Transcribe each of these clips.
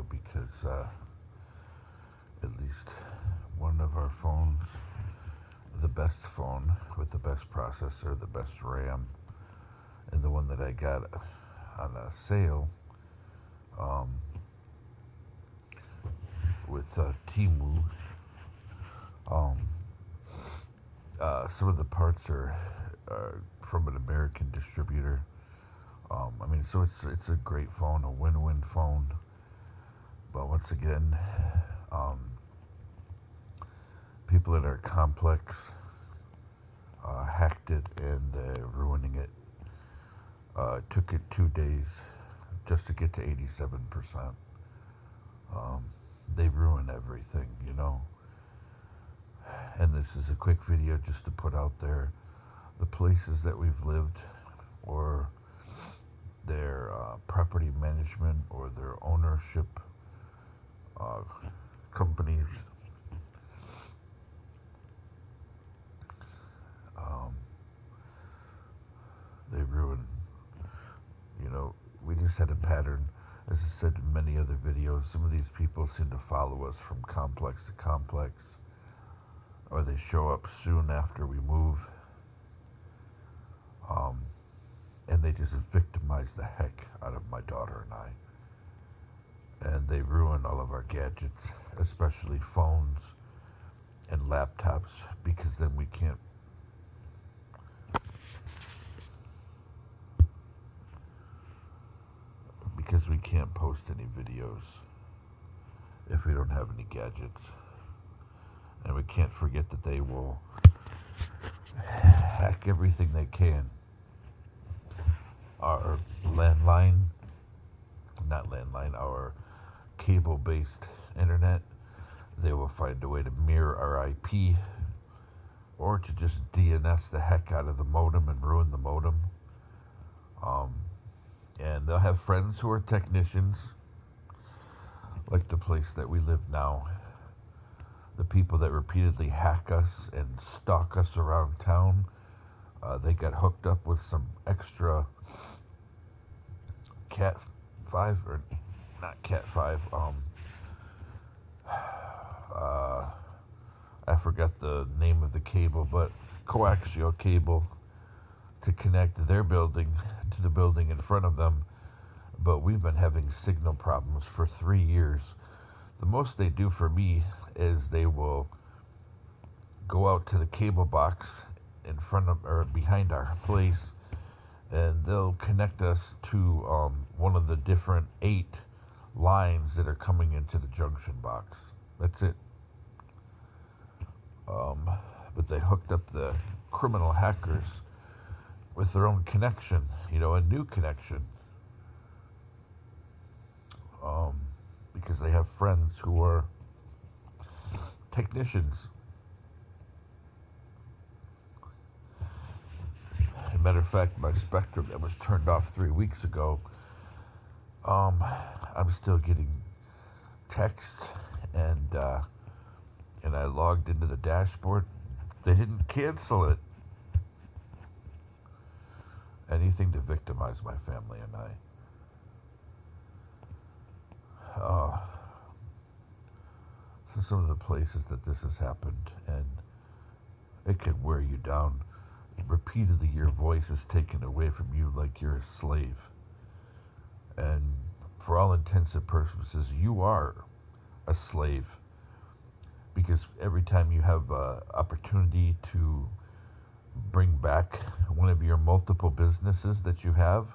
because at least one of our phones, the best phone with the best processor, the best RAM, and the one that I got on a sale um, with Timu. Um, some of the parts are from an American distributor. So it's a great phone, a win-win phone. But once again, um, people in our complex hacked it and they're ruining it. It took it 2 days just to get to 87%. They ruin everything, you know. And this is a quick video just to put out there the places that we've lived, or their property management or their ownership companies. They ruin, we just had a pattern. As I said in many other videos, some of these people seem to follow us from complex to complex, or they show up soon after we move, and they just victimize the heck out of my daughter and I. And they ruin all of our gadgets, especially phones and laptops, because then we can't post any videos if we don't have any gadgets. And we can't forget that they will hack everything they can. Our our cable-based internet, they will find a way to mirror our IP, or to just DNS the heck out of the modem and ruin the modem. And they'll have friends who are technicians, like the place that we live now. The people that repeatedly hack us and stalk us around town, they got hooked up with some extra Cat 5, or not Cat 5, I forgot the name of the cable, but coaxial cable to connect their building to the building in front of them. But we've been having signal problems for 3 years. The most they do for me is they will go out to the cable box in front of, or behind our place, and they'll connect us to one of the different 8 lines that are coming into the junction box. That's it. But they hooked up the criminal hackers with their own connection, a new connection. Because they have friends who are technicians. As a matter of fact, my Spectrum that was turned off 3 weeks ago, I'm still getting texts, and I logged into the dashboard. They didn't cancel it. Anything to victimize my family and I. So some of the places that this has happened, and it can wear you down. Repeatedly, your voice is taken away from you like you're a slave. And for all intents and purposes, you are a slave. Because every time you have an opportunity to bring back one of your multiple businesses that you have,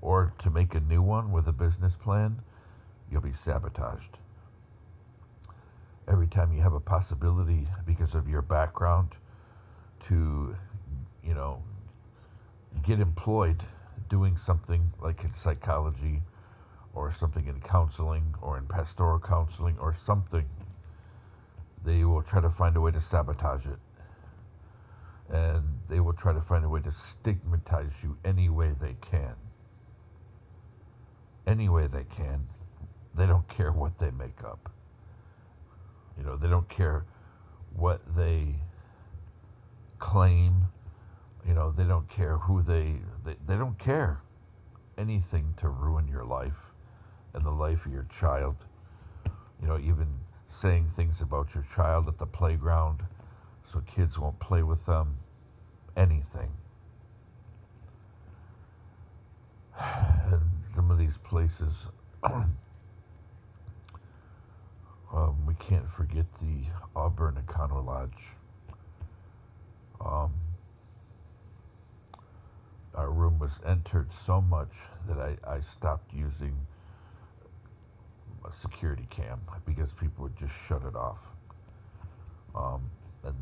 or to make a new one with a business plan, you'll be sabotaged. Every time you have a possibility, because of your background, to, get employed doing something like in psychology, or something in counseling, or in pastoral counseling, or something, they will try to find a way to sabotage it. And they will try to find a way to stigmatize you any way they can. Any way they can. They don't care what they make up. They don't care what they claim. They don't care who they don't care anything to ruin your life, in the life of your child. Even saying things about your child at the playground so kids won't play with them. Anything. And some of these places, we can't forget the Auburn Econo Lodge. Our room was entered so much that I stopped using a security cam because people would just shut it off. And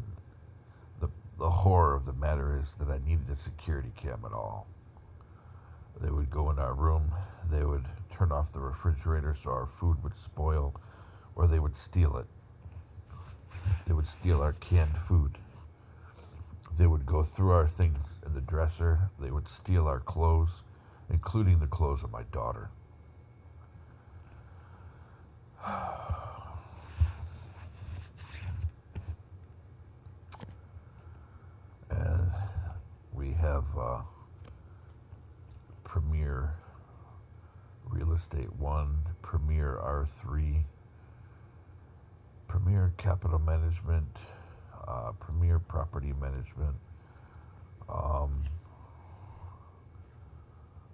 the horror of the matter is that I needed a security cam at all. They would go in our room, they would turn off the refrigerator so our food would spoil, or they would steal it. They would steal our canned food. They would go through our things in the dresser. They would steal our clothes, including the clothes of my daughter. And we have Premier Real Estate 1, Premier R3, Premier Capital Management, Premier Property Management.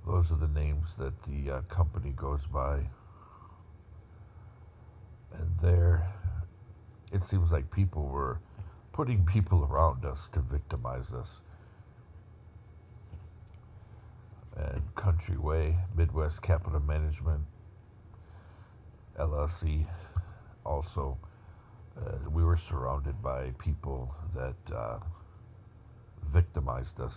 Those are the names that the company goes by. And there, it seems like people were putting people around us to victimize us. And Countryway, Midwest Capital Management, LLC, also, we were surrounded by people that victimized us.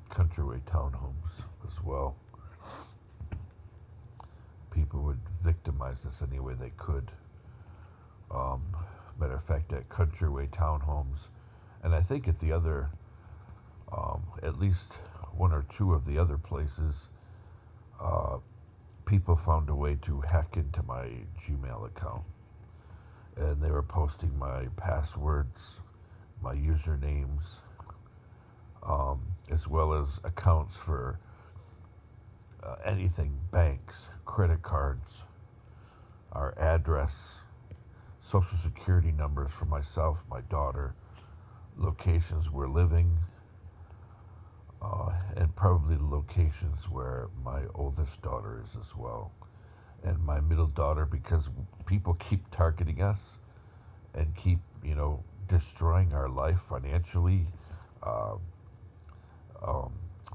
Countryway Townhomes as well. People would victimize us any way they could. Matter of fact, at Countryway Townhomes, and I think at the other, at least one or two of the other places, people found a way to hack into my Gmail account. And they were posting my passwords, my usernames, as well as accounts for anything, banks, credit cards, our address, social security numbers for myself, my daughter, locations we're living, and probably the locations where my oldest daughter is as well. And my middle daughter, because people keep targeting us and keep, destroying our life financially,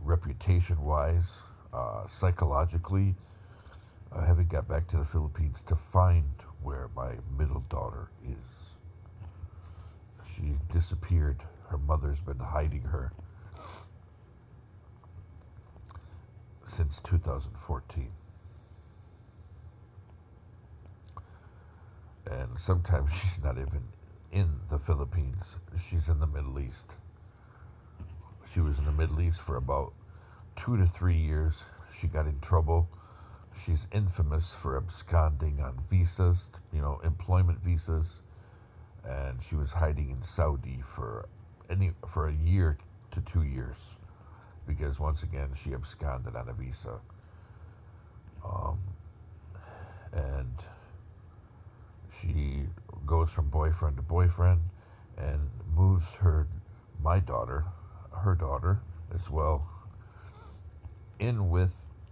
reputation-wise, psychologically. I haven't got back to the Philippines to find where my middle daughter is. She disappeared. Her mother's been hiding her since 2014. And sometimes she's not even in the Philippines. She's in the Middle East. She was in the Middle East for about 2 to 3 years. She got in trouble. She's infamous for absconding on visas, employment visas. And she was hiding in Saudi for a year to 2 years. Because once again, she absconded on a visa. And she goes from boyfriend to boyfriend and moves her daughter as well, in with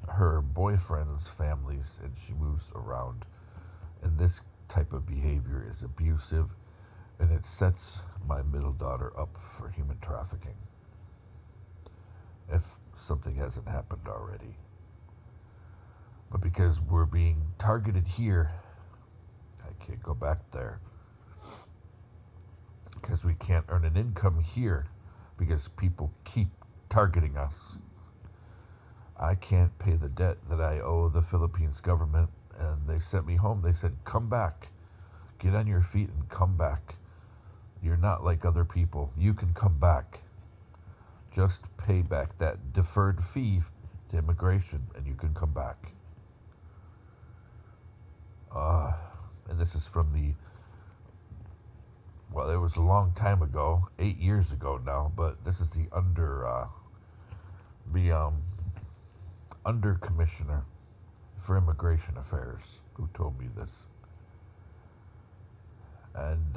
her boyfriend's families, and she moves around. And this type of behavior is abusive, and it sets my middle daughter up for human trafficking, if something hasn't happened already. But because we're being targeted here, I can't go back there. Because we can't earn an income here, because people keep targeting us. I can't pay the debt that I owe the Philippines government, and they sent me home. They said, come back. Get on your feet and come back. You're not like other people. You can come back. Just pay back that deferred fee to immigration, and you can come back. And this is from it was a long time ago, 8 years ago now, but this is under commissioner for immigration affairs who told me this, and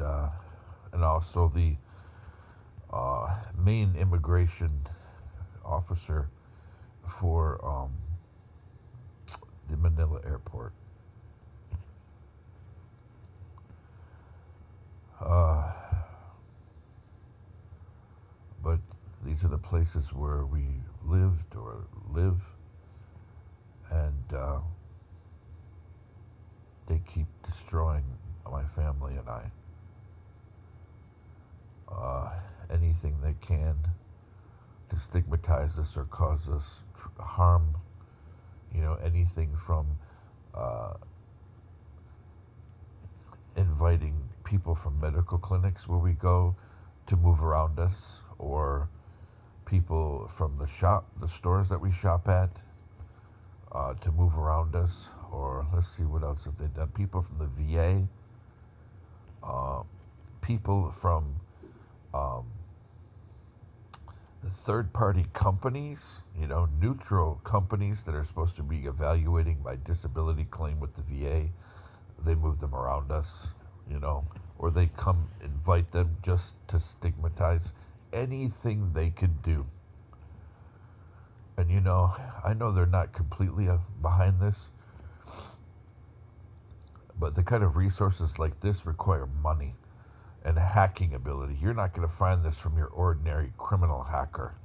also the main immigration officer for the Manila airport. But these are the places where we lived or live, and they keep destroying my family and I. Anything they can to stigmatize us or cause us harm, anything from inviting people from medical clinics where we go to move around us, or people from the stores that we shop at, to move around us, or let's see, what else have they done? People from the VA, people from the third-party companies, neutral companies that are supposed to be evaluating my disability claim with the VA. They move them around us, or they come invite them just to stigmatize. Anything they can do. And I know they're not completely behind this, but the kind of resources like this require money and hacking ability. You're not going to find this from your ordinary criminal hacker.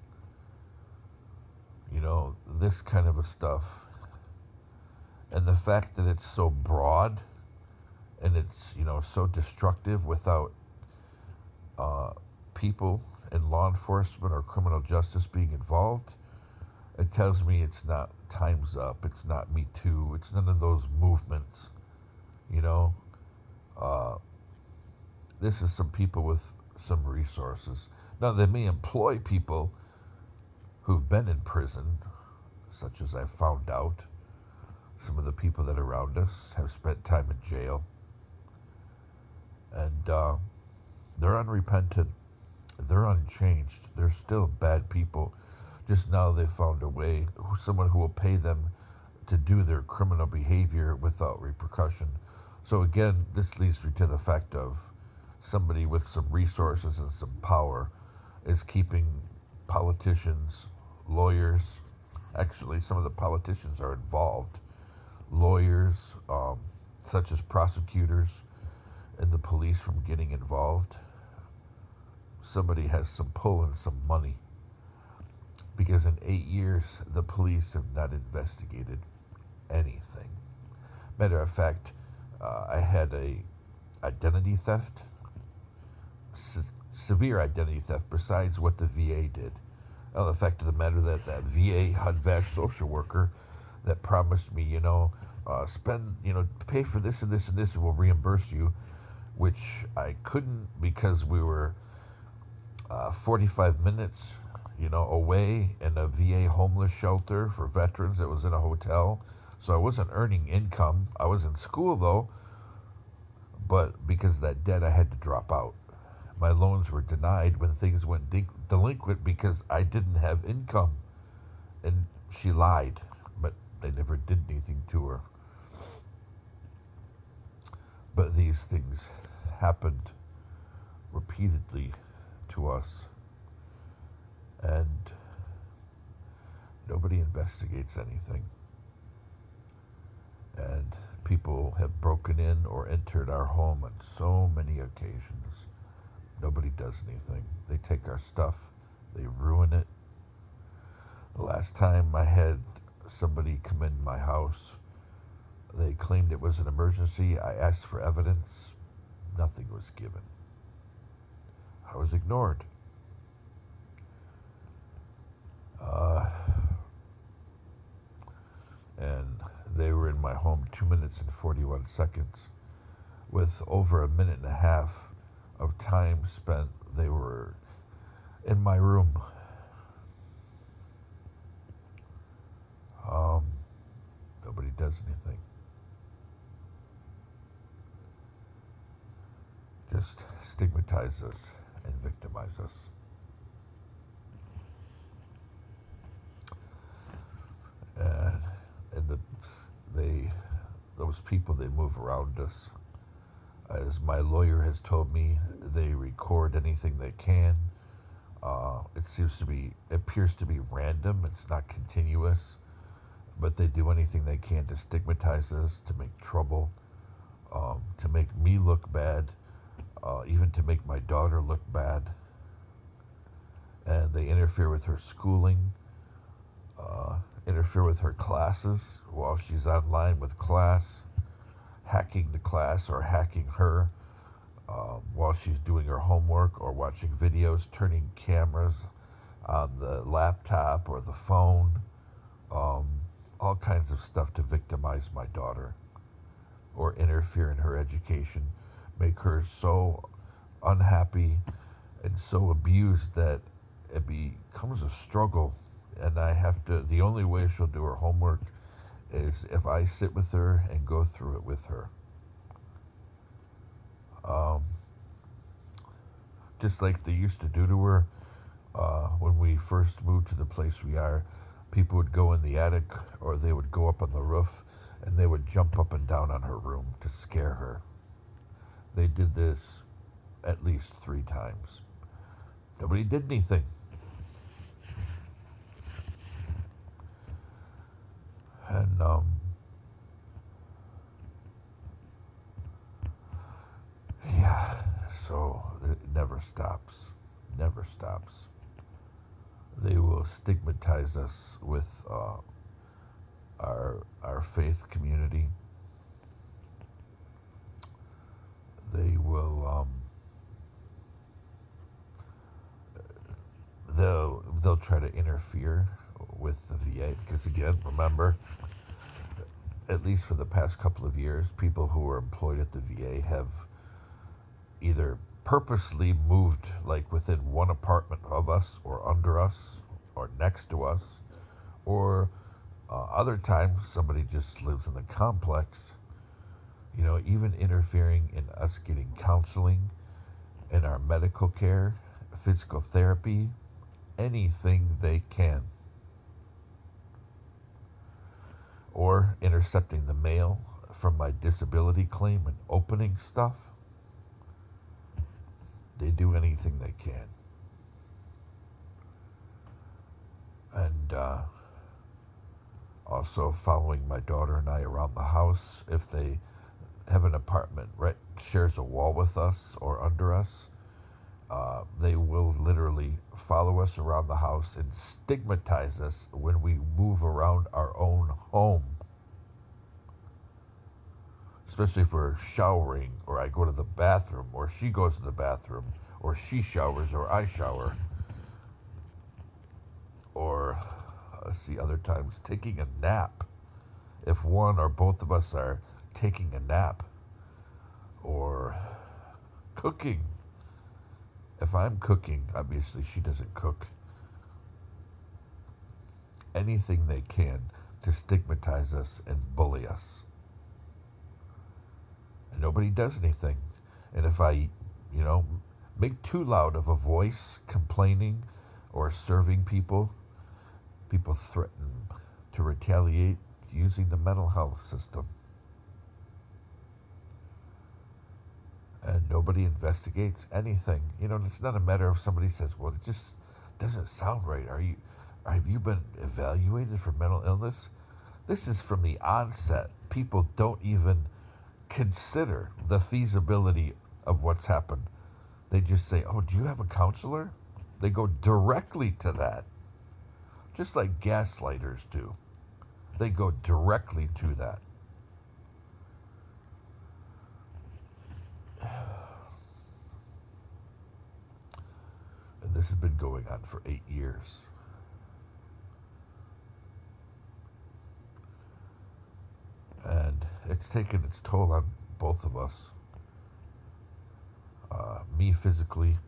This kind of a stuff. And the fact that it's so broad and it's, so destructive without people in law enforcement or criminal justice being involved, it tells me it's not Time's Up, it's not Me Too, it's none of those movements, This is some people with some resources. Now, they may employ people who've been in prison, such as I've found out. Some of the people that are around us have spent time in jail. And they're unrepentant. They're unchanged. They're still bad people. Just now they found a way, someone who will pay them to do their criminal behavior without repercussion. So again, this leads me to the fact of somebody with some resources and some power is keeping politicians, lawyers, actually some of the politicians are involved, lawyers, such as prosecutors and the police from getting involved. Somebody has some pull and some money, because in 8 years the police have not investigated anything. Matter of fact, I had a identity theft, severe identity theft, besides what the VA did. Well, the fact of the matter that VA HUD-VASH social worker that promised me, spend, pay for this and this and this and we'll reimburse you, which I couldn't because we were 45 minutes, away in a VA homeless shelter for veterans that was in a hotel. So I wasn't earning income. I was in school though, but because of that debt, I had to drop out. My loans were denied when things went delinquent because I didn't have income. And she lied, but they never did anything to her. But these things happened repeatedly to us. And nobody investigates anything. And people have broken in or entered our home on so many occasions. Nobody does anything. They take our stuff. They ruin it. The last time I had somebody come in my house, they claimed it was an emergency. I asked for evidence. Nothing was given. I was ignored. And they were in my home 2 minutes and 41 seconds. With over a minute and a half of time spent, they were in my room. Nobody does anything. Just stigmatize us and victimize us. And those people, they move around us. As my lawyer has told me, they record anything they can. Appears to be random. It's not continuous, but they do anything they can to stigmatize us, to make trouble, to make me look bad, even to make my daughter look bad. And they interfere with her schooling, interfere with her classes while she's online with class, hacking the class or hacking her while she's doing her homework or watching videos, turning cameras on the laptop or the phone, all kinds of stuff to victimize my daughter or interfere in her education, make her so unhappy and so abused that it becomes a struggle. And the only way she'll do her homework is if I sit with her and go through it with her. Just like they used to do to her when we first moved to the place we are, people would go in the attic or they would go up on the roof and they would jump up and down on her room to scare her. They did this at least 3 times. Nobody did anything. And yeah, so it never stops. Never stops. They will stigmatize us with our faith community. They will they'll try to interfere with the VA because, again, remember, at least for the past couple of years, people who are employed at the VA have either purposely moved like within one apartment of us or under us or next to us, or other times somebody just lives in the complex, even interfering in us getting counseling, in our medical care, physical therapy, anything they can. Or intercepting the mail from my disability claim and opening stuff. They do anything they can. And also following my daughter and I around the house. If they have an apartment shares a wall with us or under us, they will literally follow us around the house and stigmatize us when we move around our own home. Especially if we're showering, or I go to the bathroom, or she goes to the bathroom, or she showers, or I shower. Or, other times, taking a nap. If one or both of us are taking a nap. Or cooking. If I'm cooking, obviously she doesn't cook. Anything they can to stigmatize us and bully us. And nobody does anything. And if I, make too loud of a voice complaining or serving people, people threaten to retaliate using the mental health system. And nobody investigates anything. It's not a matter of somebody says, well, it just doesn't sound right. Have you been evaluated for mental illness? This is from the onset. People don't even consider the feasibility of what's happened. They just say, oh, do you have a counselor? They go directly to that. Just like gaslighters do. They go directly to that. And this has been going on for 8 years. And it's taken its toll on both of us. Me physically,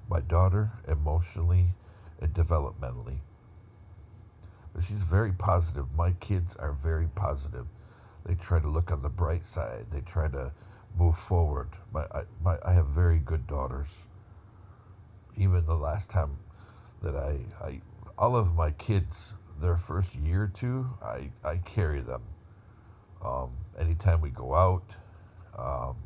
my daughter emotionally and developmentally. But she's very positive. My kids are very positive. They try to look on the bright side. They try to move forward. I have very good daughters. Even the last time that all of my kids, their first year or two, I carry them. Anytime we go out, um,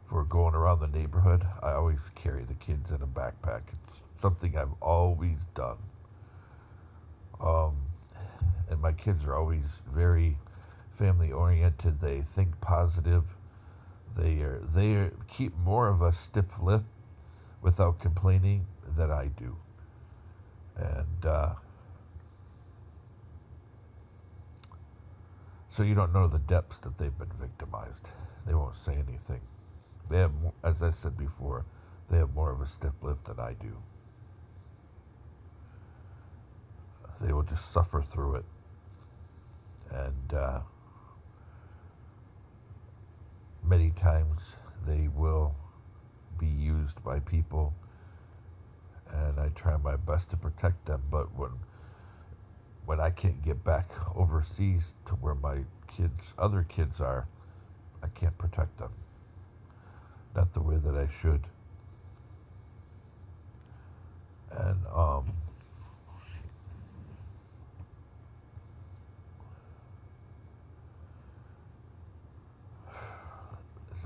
if we're going around the neighborhood, I always carry the kids in a backpack. It's something I've always done. Um, and my kids are always very family oriented. They think positive. They keep more of a stiff lip without complaining than I do. And so you don't know the depths that they've been victimized. They won't say anything. They have, as I said before, they have more of a stiff lip than I do. They will just suffer through it. And many times they will be used by people, and I try my best to protect them. But when I can't get back overseas to where my other kids are, I can't protect them. Not the way that I should. And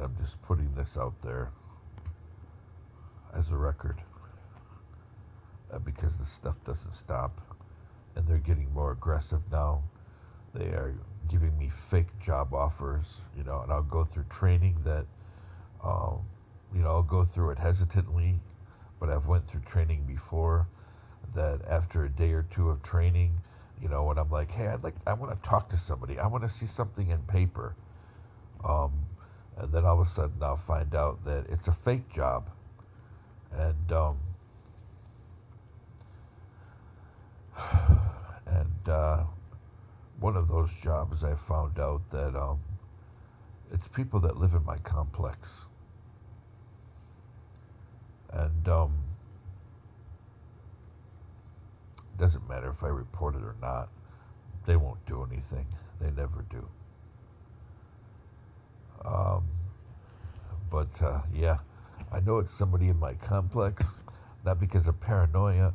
I'm just putting this out there as a record, because this stuff doesn't stop, and they're getting more aggressive now. They are giving me fake job offers, and I'll go through training that, I'll go through it hesitantly, but I've went through training before that after a day or two of training, when I'm like, hey, I want to talk to somebody, I want to see something in paper, and then all of a sudden I'll find out that it's a fake job, and one of those jobs I found out that it's people that live in my complex, and doesn't matter if I report it or not, they won't do anything. They never do. Um, but yeah, I know it's somebody in my complex, not because of paranoia,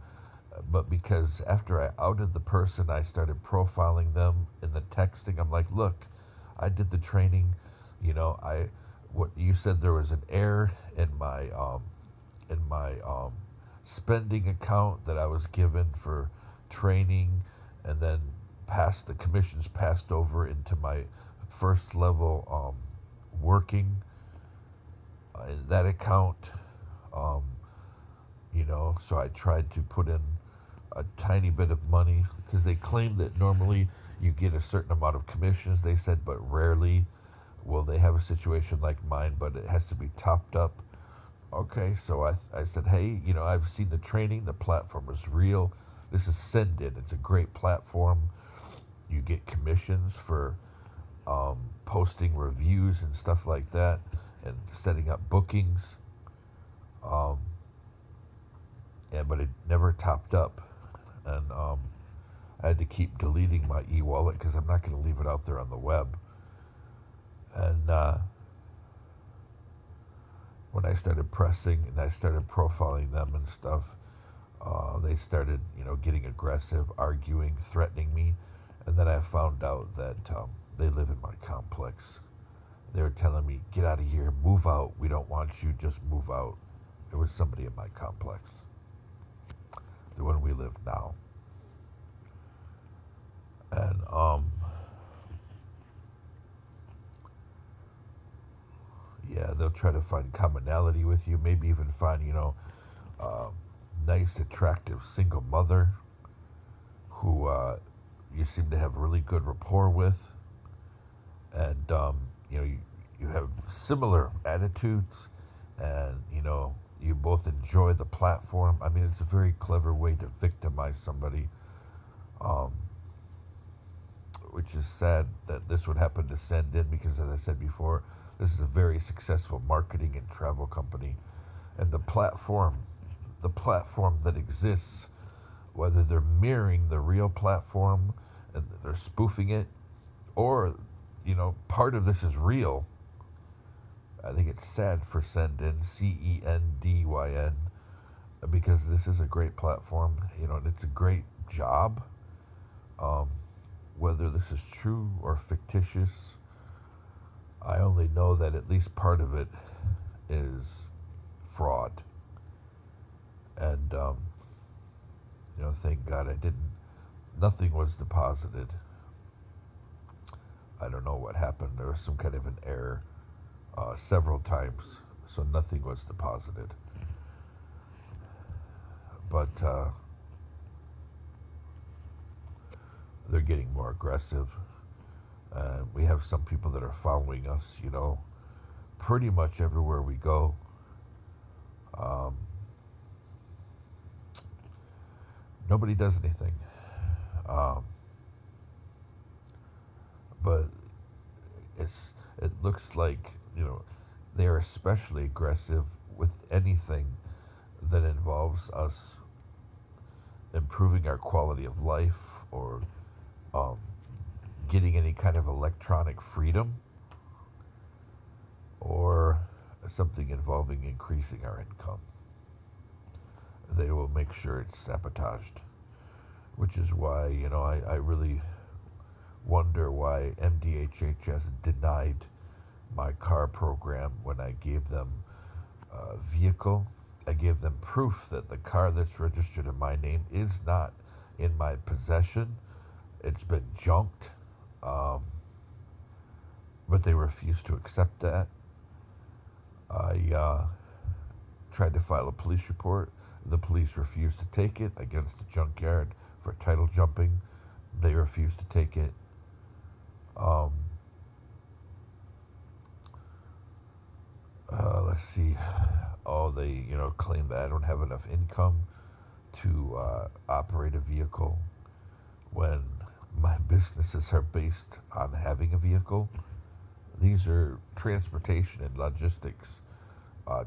but because after I outed the person, I started profiling them in the texting. I'm like, look, I did the training. What you said, there was an error in my spending account that I was given for training, and then the commissions passed over into my first level working in that account. Um, so I tried to put in a tiny bit of money, because they claim that normally you get a certain amount of commissions. They said, but rarely will they have a situation like mine, but it has to be topped up. Okay, so I said, hey, I've seen the training. The platform is real. This is Sendin. It's a great platform. You get commissions for posting reviews and stuff like that, and setting up bookings. But it never topped up, and I had to keep deleting my e-wallet because I'm not going to leave it out there on the web. And when I started pressing and I started profiling them and stuff, they started, getting aggressive, arguing, threatening me, and then I found out that they live in my complex. They were telling me, get out of here, move out, we don't want you, just move out. There was somebody in my complex, the one we live now. And yeah, they'll try to find commonality with you, maybe even find, nice, attractive single mother who you seem to have really good rapport with, and you have similar attitudes, and you both enjoy the platform. I mean, it's a very clever way to victimize somebody, which is sad that this would happen to Sendin, because, as I said before, this is a very successful marketing and travel company, and the platform that exists, whether they're mirroring the real platform and they're spoofing it, or part of this is real. I think it's sad for Sendin, Cendyn, because this is a great platform, and it's a great job. Whether this is true or fictitious, I only know that at least part of it is fraud. And, thank God I didn't, nothing was deposited. I don't know what happened. There was some kind of an error several times, so nothing was deposited. But they're getting more aggressive. We have some people that are following us, pretty much everywhere we go. Um, Nobody does anything. Um, but it looks like, they're especially aggressive with anything that involves us improving our quality of life or um, getting any kind of electronic freedom or something involving increasing our income. They will make sure it's sabotaged, which is why, I really wonder why MDHH has denied my car program when I gave them a vehicle. I gave them proof that the car that's registered in my name is not in my possession. It's been junked. But they refused to accept that. I tried to file a police report. The police refused to take it against the junkyard for title jumping. They refused to take it. Let's see. Oh, they, claim that I don't have enough income to operate a vehicle when my businesses are based on having a vehicle. These are transportation and logistics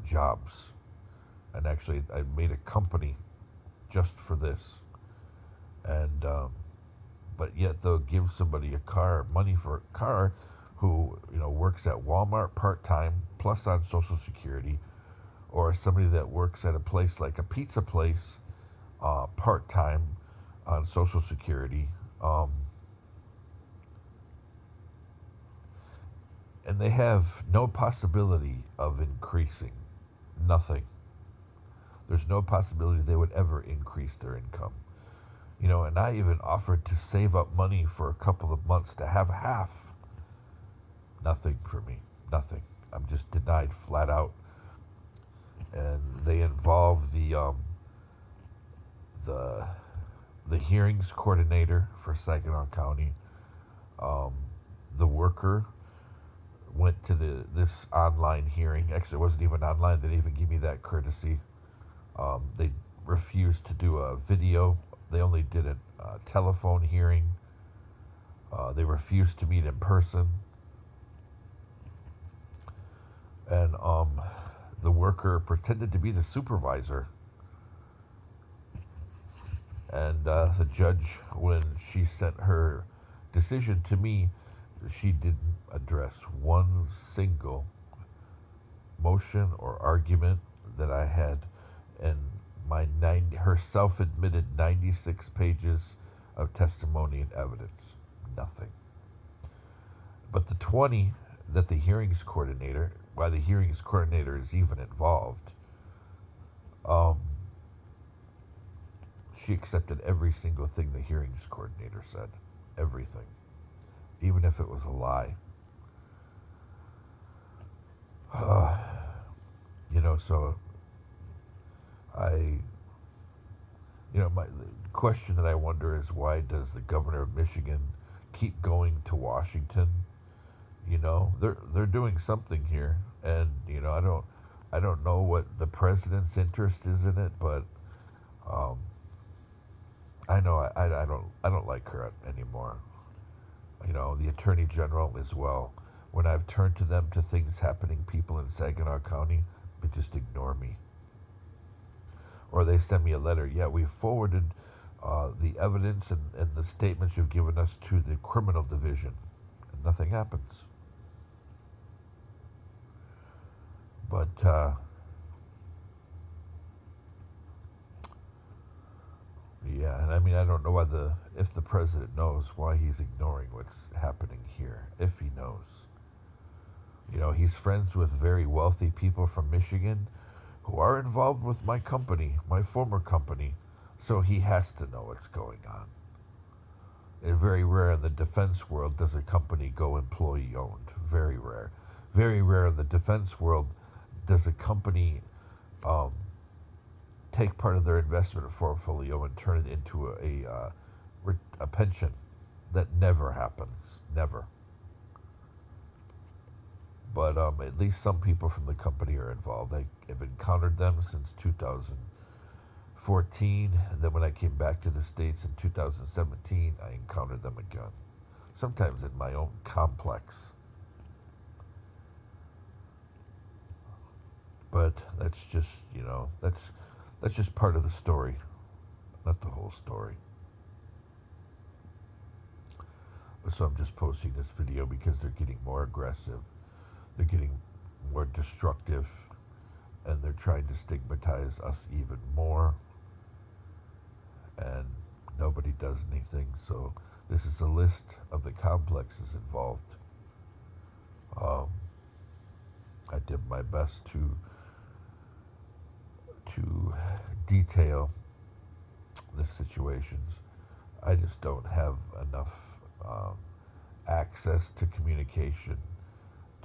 jobs. And actually, I made a company just for this. And, but yet they'll give somebody money for a car who, works at Walmart part-time plus on Social Security, or somebody that works at a place like a pizza place part-time on Social Security. And they have no possibility of increasing. Nothing. There's no possibility they would ever increase their income. And I even offered to save up money for a couple of months to have half. Nothing for me. Nothing. I'm just denied flat out. And they involve the hearings coordinator for Saginaw County. The worker went to this online hearing. Actually, it wasn't even online. They didn't even give me that courtesy. They refused to do a video. They only did a telephone hearing. They refused to meet in person. And the worker pretended to be the supervisor. And the judge, when she sent her decision to me, she didn't address one single motion or argument that I had in her self-admitted 96 pages of testimony and evidence. Nothing. But the 20 that the hearings coordinator, why the hearings coordinator is even involved, she accepted every single thing the hearings coordinator said. Everything. Even if it was a lie. So the question that I wonder is, why does the governor of Michigan keep going to Washington? They're doing something here, and I don't know what the president's interest is in it, but I know I don't like her anymore. The attorney general as well. When I've turned to them to things happening, people in Saginaw County, they just ignore me. Or they send me a letter. Yeah, we forwarded the evidence and the statements you've given us to the criminal division, and nothing happens. But yeah, and I don't know if the president knows why he's ignoring what's happening here, if he knows. You know, he's friends with very wealthy people from Michigan who are involved with my company, my former company, so he has to know what's going on. It's very rare in the defense world does a company go employee owned. Very rare. Very rare in the defense world does a company um, take part of their investment portfolio and turn it into a pension. That never happens. Never. But at least some people from the company are involved. I have encountered them since 2014, and then when I came back to the States in 2017, I encountered them again. Sometimes in my own complex. But that's just, that's just part of the story, not the whole story. So I'm just posting this video because they're getting more aggressive. They're getting more destructive, and they're trying to stigmatize us even more, and nobody does anything. So this is a list of the complexes involved. I did my best to detail the situations. I just don't have enough access to communication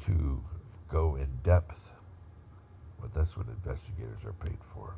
to go in depth, but that's what investigators are paid for.